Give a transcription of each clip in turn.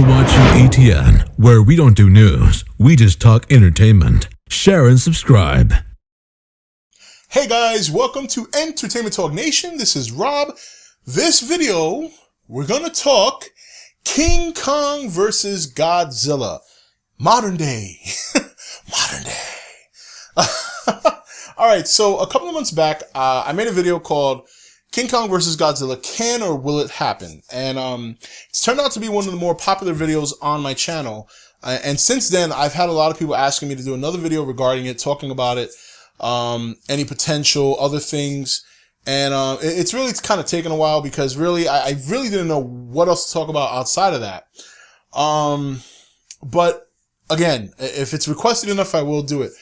You're watching E.T.N, where we don't do news, we just talk entertainment. Share and subscribe. Hey guys, welcome to Entertainment Talk Nation. This is Rob. This video, we're gonna talk King Kong versus Godzilla. Modern day. Modern day. Alright, so a couple of months back, I made a video called King Kong versus Godzilla, Can or Will It Happen? And it's turned out to be one of the more popular videos on my channel. And since then, I've had a lot of people asking me to do another video regarding it, talking about it, any potential, other things. And it's really kind of taken a while because really, I really didn't know what else to talk about outside of that. But again, if it's requested enough, I will do it.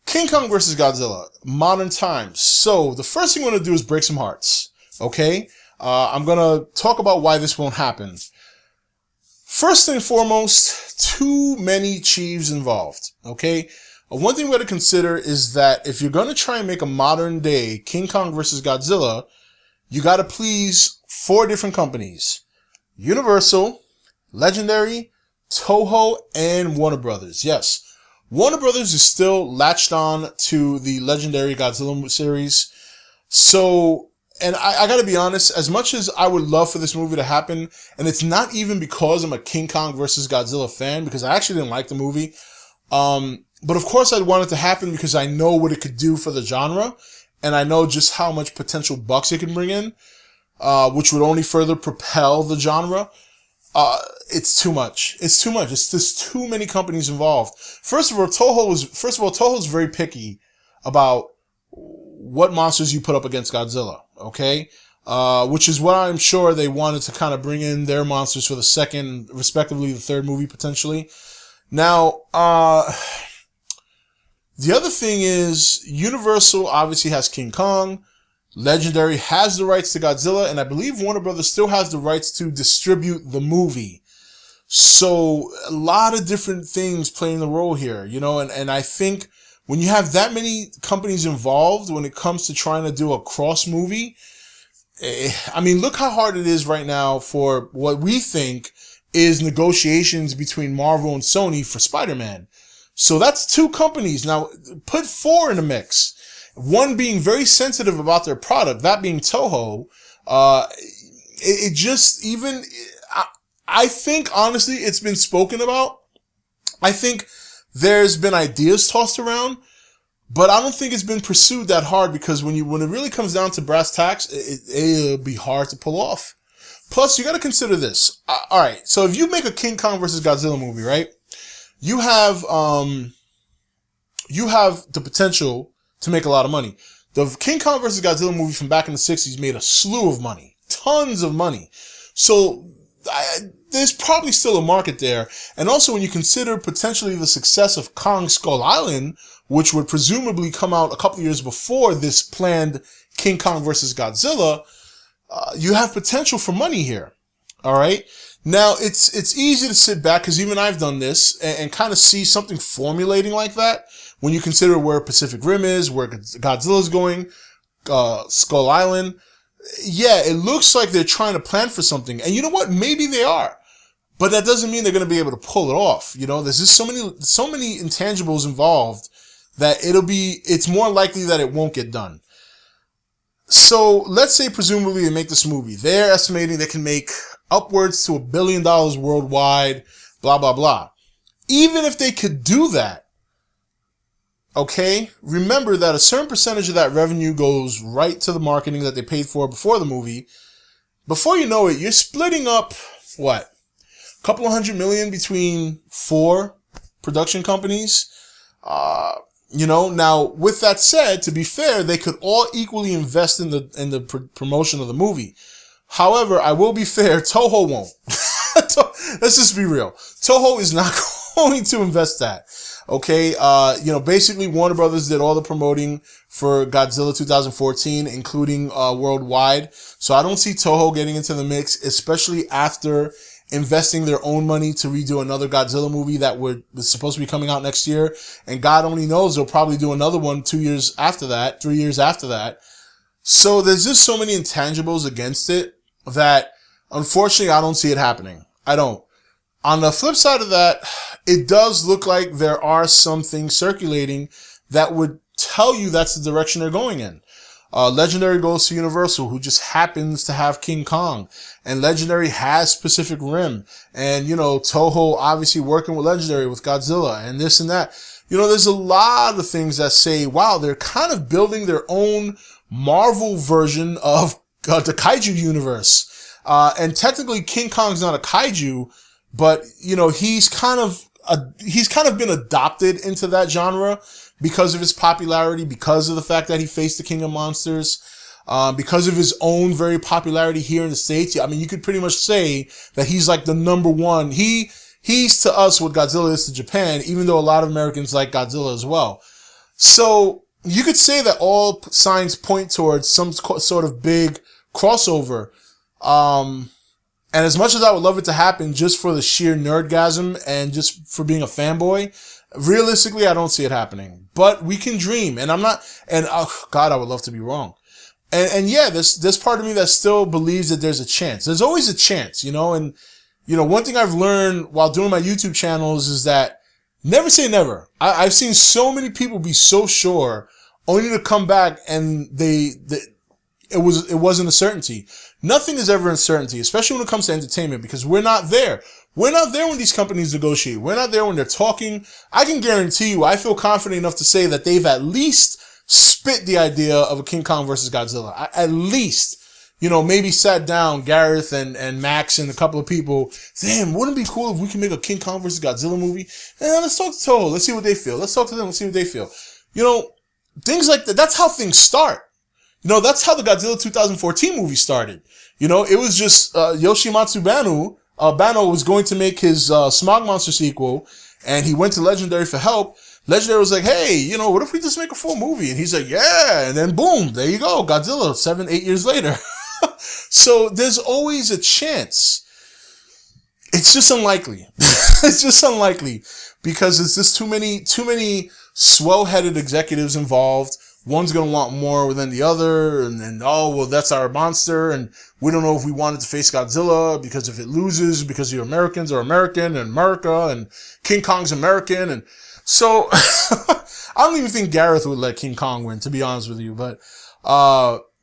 King Kong versus Godzilla, modern times. So the first thing I'm going to do is break some hearts. Okay? I'm going to talk about why this won't happen. First and foremost, too many chiefs involved. Okay? One thing we got to consider is that if you're going to try and make a modern day King Kong versus Godzilla, you got to please 4 different companies. Universal, Legendary, Toho, and Warner Brothers. Yes. Warner Brothers is still latched on to the legendary Godzilla series. So, and I gotta be honest, as much as I would love for this movie to happen, and it's not even because I'm a King Kong versus Godzilla fan, because I actually didn't like the movie. But of course I'd want it to happen because I know what it could do for the genre, and I know just how much potential bucks it can bring in, which would only further propel the genre. It's too much. It's too much. It's just too many companies involved. First of all, Toho's very picky about what monsters you put up against Godzilla. Okay. Which is what I'm sure they wanted to kind of bring in their monsters for the second, respectively the third movie potentially. Now, the other thing is Universal obviously has King Kong. Legendary has the rights to Godzilla, and I believe Warner Brothers still has the rights to distribute the movie. So a lot of different things playing the role here, you know, and I think when you have that many companies involved when it comes to trying to do a cross movie, I mean, look how hard it is right now for what we think is negotiations between Marvel and Sony for Spider-Man. So that's 2 companies. Now put 4 in the mix. One being very sensitive about their product, that being Toho. It just even, I think honestly it's been spoken about. I think there's been ideas tossed around, but I don't think it's been pursued that hard because when it really comes down to brass tacks, it'll be hard to pull off. Plus, you got to consider this. All right, so if you make a King Kong versus Godzilla movie, right? You have the potential to make a lot of money. The King Kong vs. Godzilla movie from back in the 60s made a slew of money. Tons of money. So, there's probably still a market there. And also when you consider potentially the success of Kong Skull Island, which would presumably come out a couple of years before this planned King Kong vs. Godzilla, you have potential for money here. Alright? Now, it's easy to sit back, because even I've done this, and kind of see something formulating like that. When you consider where Pacific Rim is, where Godzilla's going, Skull Island, yeah, it looks like they're trying to plan for something. And you know what? Maybe they are. But that doesn't mean they're going to be able to pull it off. You know, there's just so many intangibles involved that it's more likely that it won't get done. So let's say presumably they make this movie. They're estimating they can make upwards to $1 billion worldwide, blah, blah, blah. Even if they could do that, okay, remember that a certain percentage of that revenue goes right to the marketing that they paid for before the movie. Before you know it, you're splitting up, what? A couple of $100 million between 4 production companies. You know, now with that said, to be fair, they could all equally invest in the promotion of the movie. However, I will be fair, Toho won't. Let's just be real. Toho is not going to invest that. Okay, you know, basically Warner Brothers did all the promoting for Godzilla 2014, including worldwide. So I don't see Toho getting into the mix, especially after investing their own money to redo another Godzilla movie that was supposed to be coming out next year. And God only knows they'll probably do another one 2 years after that, 3 years after that. So there's just so many intangibles against it that unfortunately I don't see it happening. I don't. On the flip side of that, it does look like there are some things circulating that would tell you that's the direction they're going in. Legendary goes to Universal, who just happens to have King Kong, and Legendary has Pacific Rim, and Toho obviously working with Legendary with Godzilla and this and that. There's a lot of things that say, wow, they're kind of building their own Marvel version of the kaiju universe. And technically King Kong's not a kaiju, but he's kind of been adopted into that genre because of his popularity, because of the fact that he faced the King of Monsters, because of his own very popularity here in the States. I mean, you could pretty much say that he's like the number one. He's to us what Godzilla is to Japan, even though a lot of Americans like Godzilla as well. So you could say that all signs point towards some sort of big crossover. And as much as I would love it to happen just for the sheer nerdgasm and just for being a fanboy, realistically, I don't see it happening. But we can dream, and God, I would love to be wrong. And yeah, there's part of me that still believes that there's a chance. There's always a chance, and one thing I've learned while doing my YouTube channels is that never say never. I've seen so many people be so sure, only to come back and it wasn't a certainty. Nothing is ever a certainty, especially when it comes to entertainment, because we're not there. We're not there when these companies negotiate. We're not there when they're talking. I can guarantee you, I feel confident enough to say that they've at least spit the idea of a King Kong versus Godzilla. At least, maybe sat down, Gareth and Max and a couple of people. Damn, wouldn't it be cool if we can make a King Kong versus Godzilla movie? Let's talk to Toho. Let's see what they feel. Let's talk to them. Let's see what they feel. Things like that. That's how things start. That's how the Godzilla 2014 movie started. It was just Yoshimatsu Bano. Bano was going to make his Smog Monster sequel, and he went to Legendary for help. Legendary was like, hey, what if we just make a full movie? And he's like, yeah. And then boom, there you go. Godzilla 7-8 years later. So there's always a chance. It's just unlikely. It's just unlikely because it's just too many swell-headed executives involved. One's going to want more than the other. And then, that's our monster. And we don't know if we wanted to face Godzilla because if it loses, because the Americans are American and America and King Kong's American. And so I don't even think Gareth would let King Kong win, to be honest with you. But,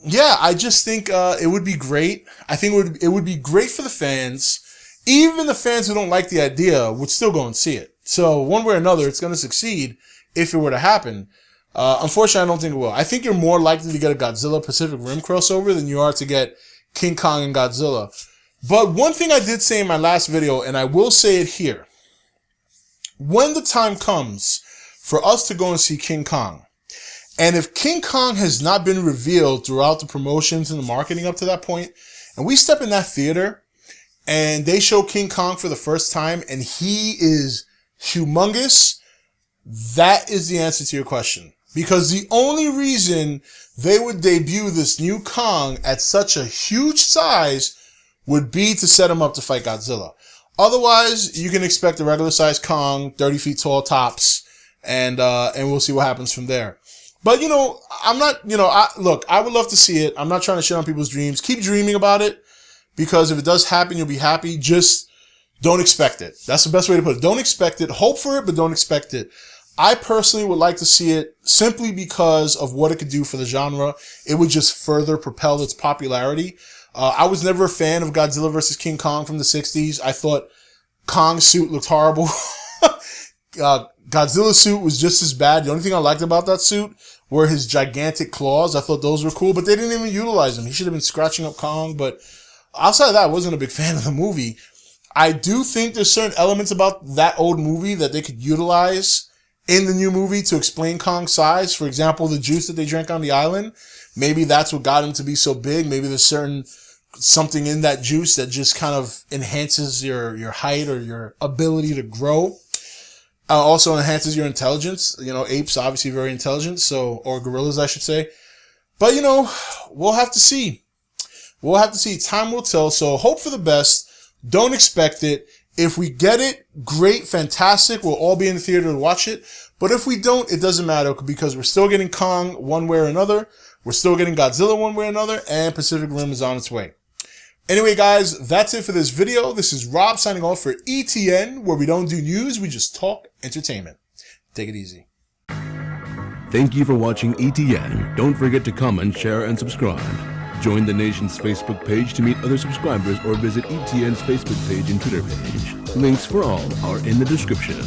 yeah, I just think, it would be great. I think it would be great for the fans. Even the fans who don't like the idea would still go and see it. So one way or another, it's going to succeed if it were to happen. Unfortunately, I don't think it will. I think you're more likely to get a Godzilla Pacific Rim crossover than you are to get King Kong and Godzilla. But one thing I did say in my last video, and I will say it here. When the time comes for us to go and see King Kong, and if King Kong has not been revealed throughout the promotions and the marketing up to that point, and we step in that theater, and they show King Kong for the first time, and he is humongous, that is the answer to your question. Because the only reason they would debut this new Kong at such a huge size would be to set him up to fight Godzilla. Otherwise, you can expect a regular sized Kong, 30 feet tall tops, and we'll see what happens from there. But, I'm not, look, I would love to see it. I'm not trying to shit on people's dreams. Keep dreaming about it, because if it does happen, you'll be happy. Just don't expect it. That's the best way to put it. Don't expect it. Hope for it, but don't expect it. I personally would like to see it simply because of what it could do for the genre. It would just further propel its popularity. I was never a fan of Godzilla vs. King Kong from the 60s. I thought Kong's suit looked horrible. Godzilla's suit was just as bad. The only thing I liked about that suit were his gigantic claws. I thought those were cool, but they didn't even utilize them. He should have been scratching up Kong, but outside of that, I wasn't a big fan of the movie. I do think there's certain elements about that old movie that they could utilize in the new movie to explain Kong's size. For example, the juice that they drank on the island. Maybe that's what got him to be so big. Maybe there's something in that juice that just kind of enhances your height or your ability to grow. Also enhances your intelligence. Apes obviously very intelligent, or gorillas, I should say. But, we'll have to see. We'll have to see. Time will tell. So hope for the best. Don't expect it. If we get it, great, fantastic. We'll all be in the theater to watch it. But if we don't, it doesn't matter because we're still getting Kong one way or another. We're still getting Godzilla one way or another, and Pacific Rim is on its way. Anyway, guys, that's it for this video. This is Rob signing off for E.T.N, where we don't do news, we just talk entertainment. Take it easy. Thank you for watching E.T.N. Don't forget to comment, share, and subscribe. Join the Nation's Facebook page to meet other subscribers or visit E.T.N's Facebook page and Twitter page. Links for all are in the description.